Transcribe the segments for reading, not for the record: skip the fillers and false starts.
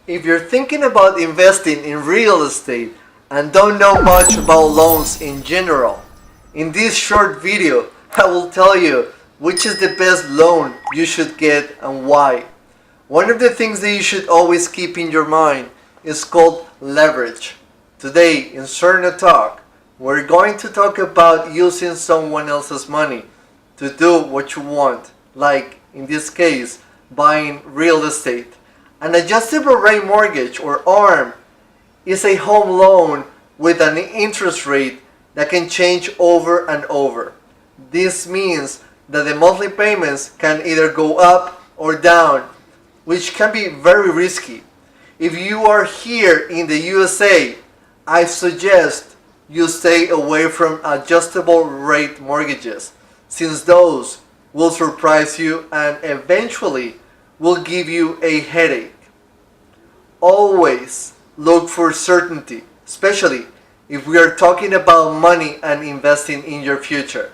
If you're thinking about investing in real estate and don't know much about loans in general, in this short video I will tell you which is the best loan you should get and why. One of the things that you should always keep in your mind is called leverage. Today in SERDNA Talk, we're going to talk about using someone else's money to do what you want, like in this case, buying real estate. An adjustable rate mortgage, or ARM, is a home loan with an interest rate that can change over and over. This means that the monthly payments can either go up or down, which can be very risky. If you are here in the USA, I suggest you stay away from adjustable rate mortgages, since those will surprise you and eventually will give you a headache. Always look for certainty, especially if we are talking about money and investing in your future.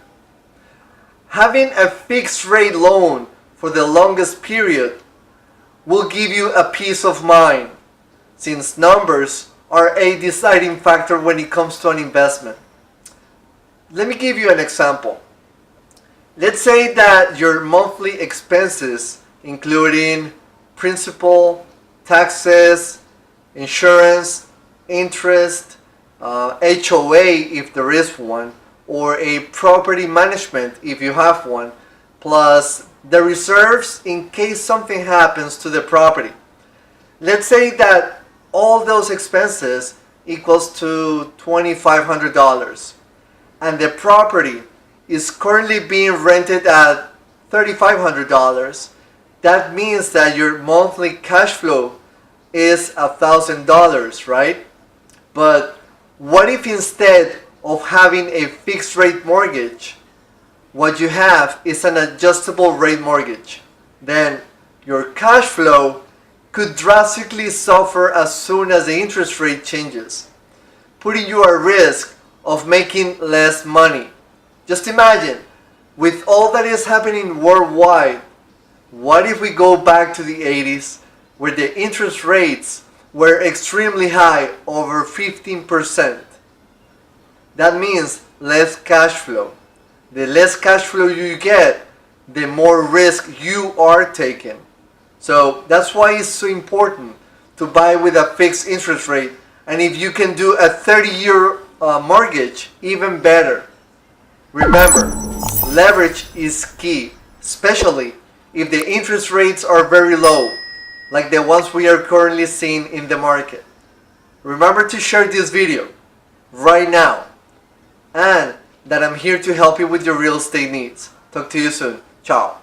Having a fixed rate loan for the longest period will give you a peace of mind, since numbers are a deciding factor when it comes to an investment. Let me give you an example. Let's say that your monthly expenses, including principal, taxes, insurance, interest, HOA if there is one, or a property management if you have one, plus the reserves in case something happens to the property. Let's say that all those expenses equals to $2,500 and the property is currently being rented at $3,500. That means that your monthly cash flow is $1,000, right? But what if instead of having a fixed rate mortgage, what you have is an adjustable rate mortgage? Then your cash flow could drastically suffer as soon as the interest rate changes, putting you at risk of making less money. Just imagine, with all that is happening worldwide, what if we go back to the 80s where the interest rates were extremely high, over 15%? That means less cash flow. The less cash flow you get, the more risk you are taking. So that's why it's so important to buy with a fixed interest rate. And if you can do a 30-year mortgage, even better. Remember, leverage is key, especially if the interest rates are very low, like the ones we are currently seeing in the market. Remember to share this video right now, and that I'm here to help you with your real estate needs. Talk to you soon. Ciao.